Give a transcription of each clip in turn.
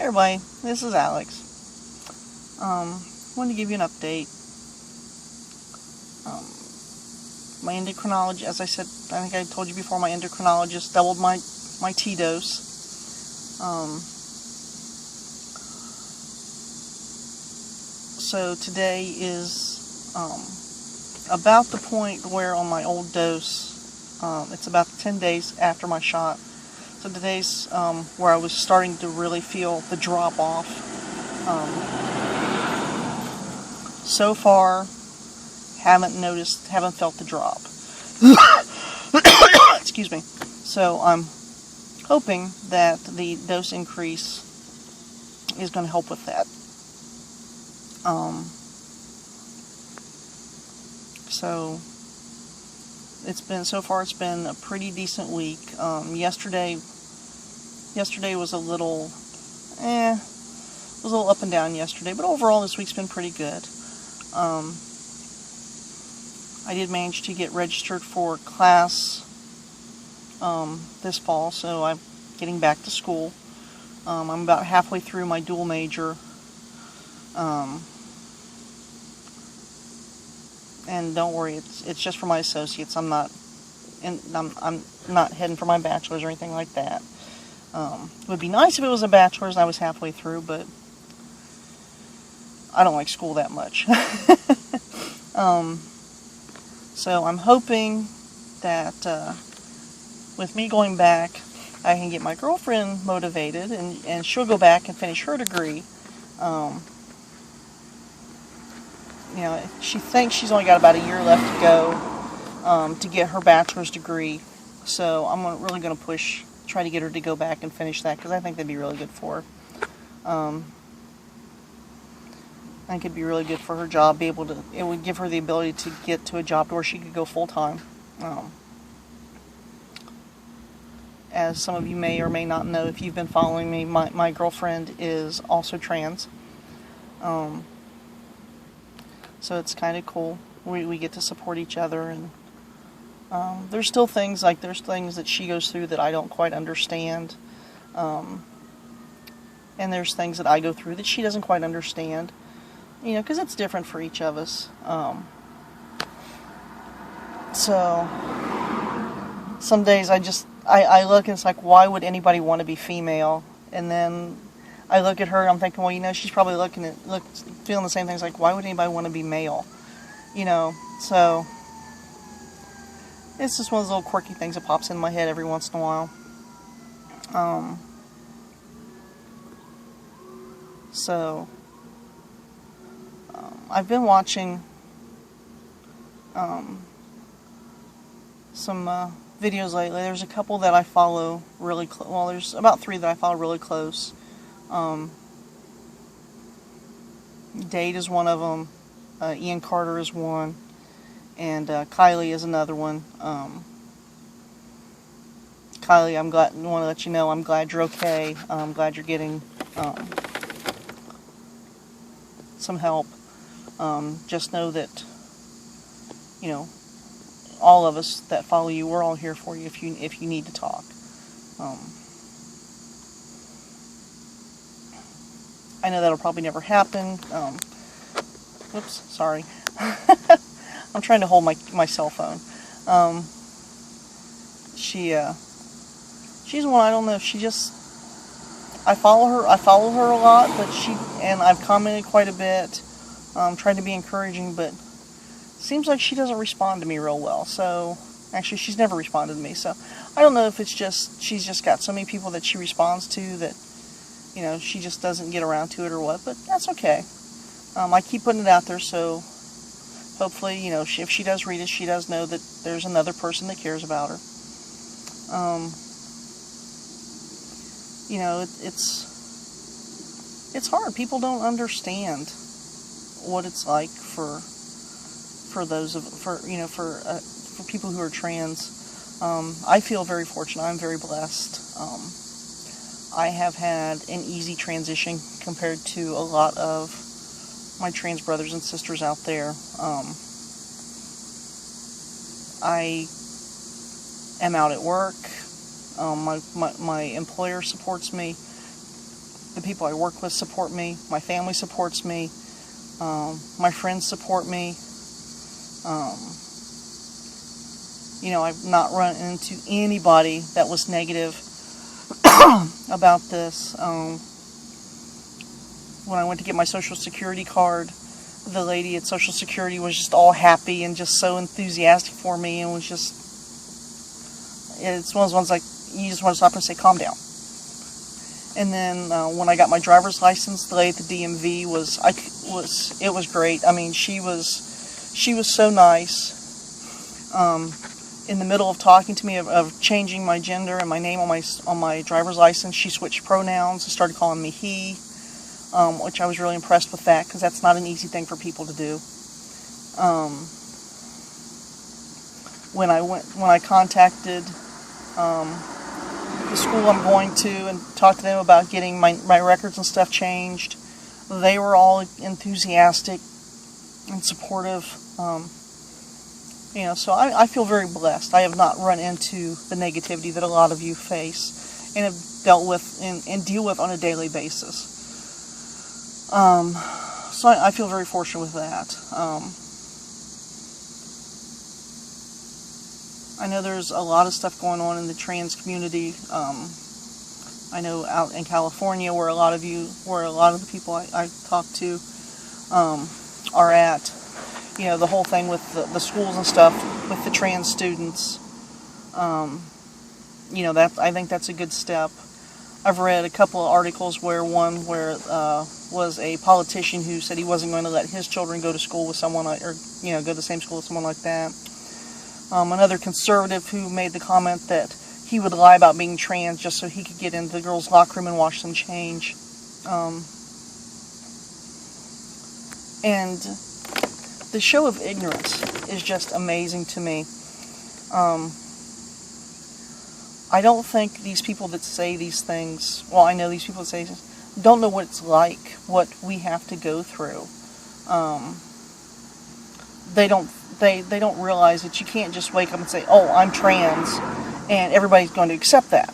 Hey everybody, this is Alex. Wanted to give you an update. My endocrinologist, as I said, I think I told you before, my endocrinologist doubled my T dose. So today is about the point where on my old dose, it's about 10 days after my shot. So today's where I was starting to really feel the drop off. So far, haven't felt the drop. Excuse me. So I'm hoping that the dose increase is going to help with that. So it's been a pretty decent week. Yesterday was a little up and down yesterday, but overall this week's been pretty good. I did manage to get registered for class this fall, so I'm getting back to school. I'm about halfway through my dual major. And don't worry, it's just for my associates. I'm not heading for my bachelor's or anything like that. It would be nice if it was a bachelor's and I was halfway through, but I don't like school that much. So I'm hoping that with me going back, I can get my girlfriend motivated and she'll go back and finish her degree. She thinks she's only got about a year left to go to get her bachelor's degree. So I'm really going to try to get her to go back and finish that, because I think that'd be really good for her. I think it'd be really good for her job. It would give her the ability to get to a job where she could go full time. As some of you may or may not know, if you've been following me, my girlfriend is also trans. So it's kind of cool. We get to support each other, and there's things that she goes through that I don't quite understand, and there's things that I go through that she doesn't quite understand. Because it's different for each of us. So some days I look and it's like, why would anybody want to be female? And then I look at her and I'm thinking, well, she's probably feeling the same things. Like, why would anybody want to be male? So it's just one of those little quirky things that pops in my head every once in a while. I've been watching some videos lately. There's a couple that I follow really close. Well, there's about 3 that I follow really close. Dade is one of them. Ian Carter is one. And Kylie is another one. Kylie, I want to let you know, I'm glad you're okay. I'm glad you're getting some help. Just know that, all of us that follow you, we're all here for you if you need to talk. I know that'll probably never happen. Whoops, sorry. I'm trying to hold my cell phone. She's one, I don't know if I follow her a lot, and I've commented quite a bit. Trying to be encouraging, but seems like she doesn't respond to me real well. So, actually, she's never responded to me. So, I don't know if it's just she's just got so many people that she responds to that, she just doesn't get around to it or what. But that's okay. I keep putting it out there, so hopefully, if she does read it, she does know that there's another person that cares about her. It's hard. People don't understand what it's like for people who are trans. I feel very fortunate. I'm very blessed. I have had an easy transition compared to a lot of my trans brothers and sisters out there. I am out at work. My employer supports me. The people I work with support me. My family supports me. My friends support me. I've not run into anybody that was negative about this. When I went to get my Social Security card, the lady at Social Security was just all happy and just so enthusiastic for me, and it's one of those ones like, you just want to stop and say, calm down. And then when I got my driver's license, the lady at the DMV it was great. I mean, she was so nice. In the middle of talking to me of changing my gender and my name on my driver's license, she switched pronouns and started calling me he, which I was really impressed with that, because that's not an easy thing for people to do. When I contacted the school I'm going to and talked to them about getting my records and stuff changed, they were all enthusiastic and supportive. So I feel very blessed. I have not run into the negativity that a lot of you face and have dealt with and deal with on a daily basis. So I feel very fortunate with that. I know there's a lot of stuff going on in the trans community. I know out in California, where a lot of the people I talk to are at. The whole thing with the schools and stuff with the trans students. I think that's a good step. I've read a couple of articles where was a politician who said he wasn't going to let his children go to school with someone, go to the same school with someone like that. Another conservative who made the comment that he would lie about being trans just so he could get into the girls' locker room and watch them change. And the show of ignorance is just amazing to me. I don't think these people that say these things, I know these people that say this, don't know what it's like, what we have to go through. They don't realize that you can't just wake up and say, oh, I'm trans, and everybody's going to accept that.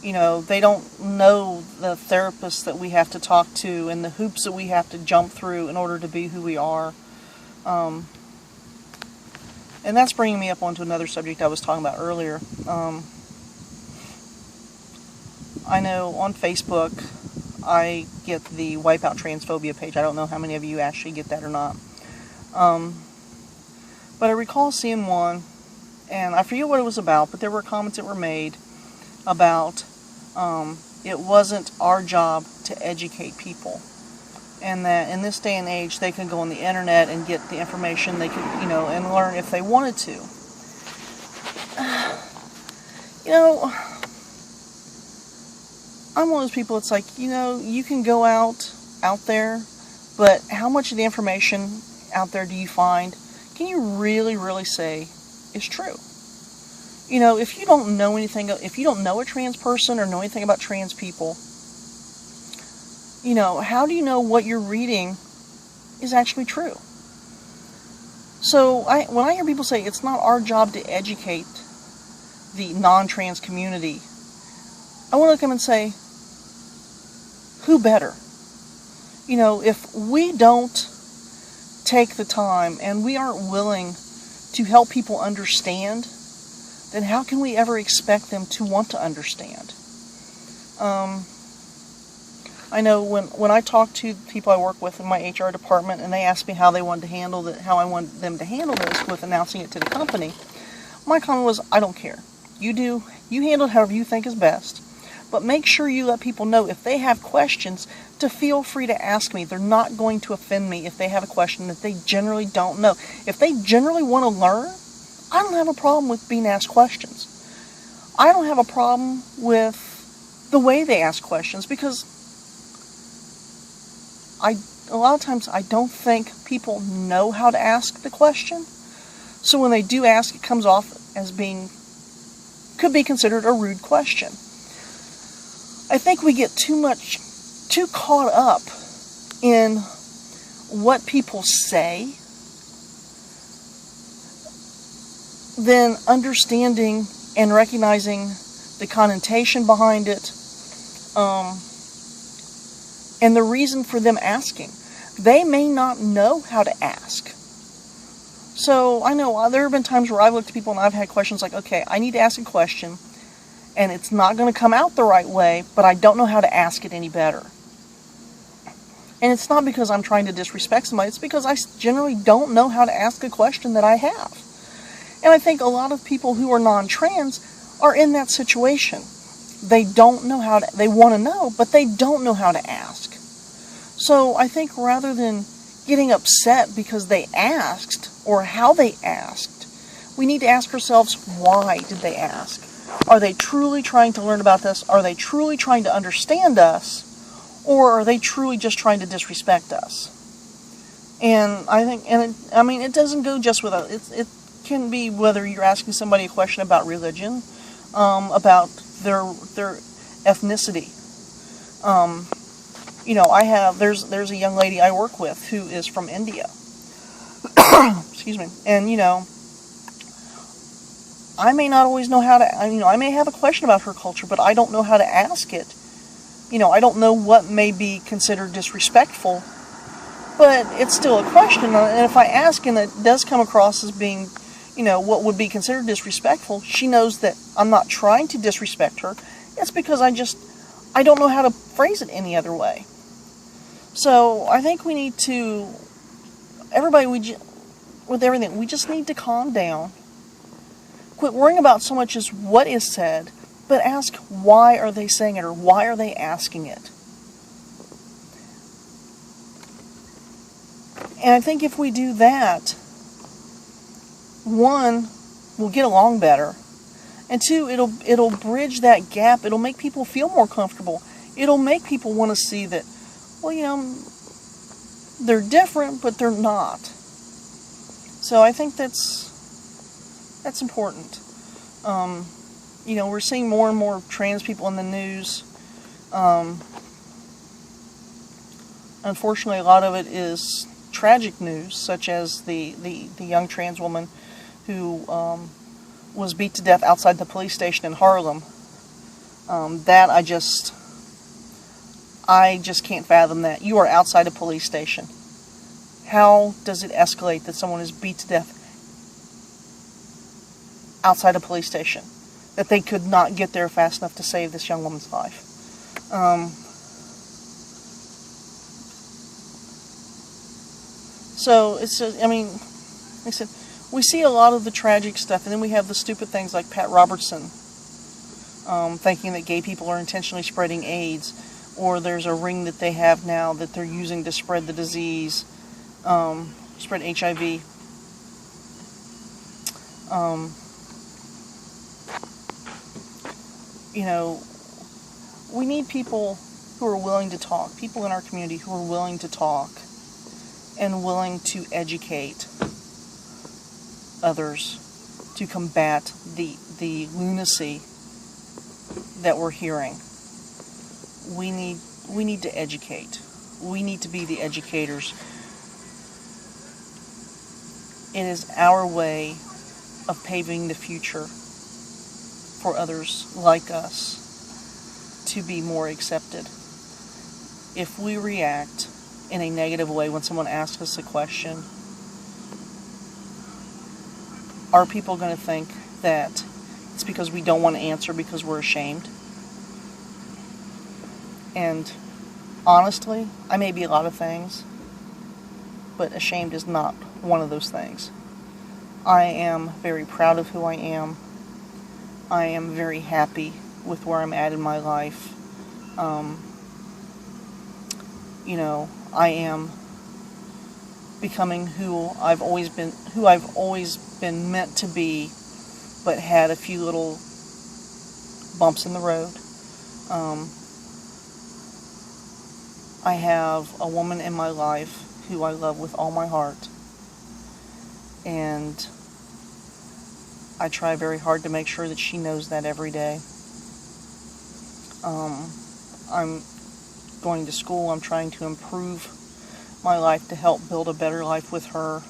They don't know the therapists that we have to talk to and the hoops that we have to jump through in order to be who we are. And that's bringing me up onto another subject I was talking about earlier. I know on Facebook I get the Wipe Out Transphobia page. I don't know how many of you actually get that or not. But I recall seeing one, and I forget what it was about, but there were comments that were made about it wasn't our job to educate people. And that in this day and age, they can go on the internet and get the information they could, and learn if they wanted to. I'm one of those people, it's like, you can go out there, but how much of the information out there do you find can you really, really say is true? If you don't know anything, if you don't know a trans person or know anything about trans people, how do you know what you're reading is actually true? So when I hear people say it's not our job to educate the non-trans community, I want to come and say, who better? If we don't take the time and we aren't willing to help people understand, then how can we ever expect them to want to understand? I know when I talk to people I work with in my HR department and they ask me how they wanted to handle how I want them to handle this with announcing it to the company, my comment was, I don't care. You handle it however you think is best, but make sure you let people know if they have questions to feel free to ask me. They're not going to offend me if they have a question that they generally don't know. If they generally want to learn, I don't have a problem with being asked questions. I don't have a problem with the way they ask questions, because a lot of times I don't think people know how to ask the question. So when they do ask, it comes off as could be considered a rude question. I think we get too caught up in what people say than understanding and recognizing the connotation behind it. and the reason for them asking. They may not know how to ask. So I know there have been times where I've looked at people and I've had questions like, okay, I need to ask a question, and it's not going to come out the right way, but I don't know how to ask it any better. And it's not because I'm trying to disrespect somebody, it's because I generally don't know how to ask a question that I have. And I think a lot of people who are non-trans are in that situation. They don't know how to, they want to know, but they don't know how to ask. So I think rather than getting upset because they asked or how they asked, we need to ask ourselves, why did they ask? Are they truly trying to learn about this? Are they truly trying to understand us? Or are they truly just trying to disrespect us? And I think, it doesn't go just with us. It can be whether you're asking somebody a question about religion, about their ethnicity. There's a young lady I work with who is from India. Excuse me. And, I may not always know how to, I may have a question about her culture, but I don't know how to ask it. I don't know what may be considered disrespectful, but it's still a question. And if I ask and it does come across as being, what would be considered disrespectful, she knows that I'm not trying to disrespect her. It's because I don't know how to phrase it any other way. So I think we need to, with everything, we just need to calm down. Quit worrying about so much as what is said, but ask, why are they saying it, or why are they asking it? And I think if we do that, one, we'll get along better, and two, it'll bridge that gap. It'll make people feel more comfortable. It'll make people want to see that, they're different, but they're not. So I think that's important. We're seeing more and more trans people in the news. Unfortunately, a lot of it is tragic news, such as the young trans woman who was beat to death outside the police station in Harlem. That I just can't fathom that. You are outside a police station. How does it escalate that someone is beat to death outside a police station? That they could not get there fast enough to save this young woman's life. So it's like I said, we see a lot of the tragic stuff, and then we have the stupid things like Pat Robertson thinking that gay people are intentionally spreading AIDS, or there's a ring that they have now that they're using to spread the disease, spread HIV. We need people who are willing to talk, people in our community who are willing to talk and willing to educate others to combat the lunacy that we're hearing. We need to educate. We need to be the educators. It is our way of paving the future for others like us to be more accepted. If we react in a negative way when someone asks us a question, are people going to think that it's because we don't want to answer because we're ashamed? And honestly, I may be a lot of things, but ashamed is not one of those things. I am very proud of who I am. I am very happy with where I'm at in my life. I am becoming who I've always been meant to be, but had a few little bumps in the road. I have a woman in my life who I love with all my heart, and I try very hard to make sure that she knows that every day. I'm going to school. I'm trying to improve my life to help build a better life with her.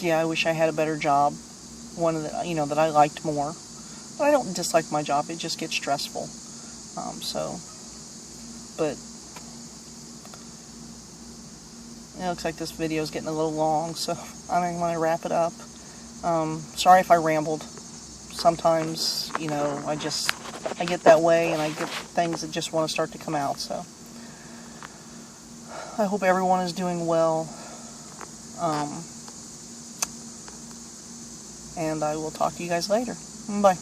I wish I had a better job, one that I liked more. But I don't dislike my job. It just gets stressful. But it looks like this video is getting a little long, so I'm going to wrap it up. Sorry if I rambled. Sometimes, I get that way, and I get things that just want to start to come out, so I hope everyone is doing well, and I will talk to you guys later. Bye.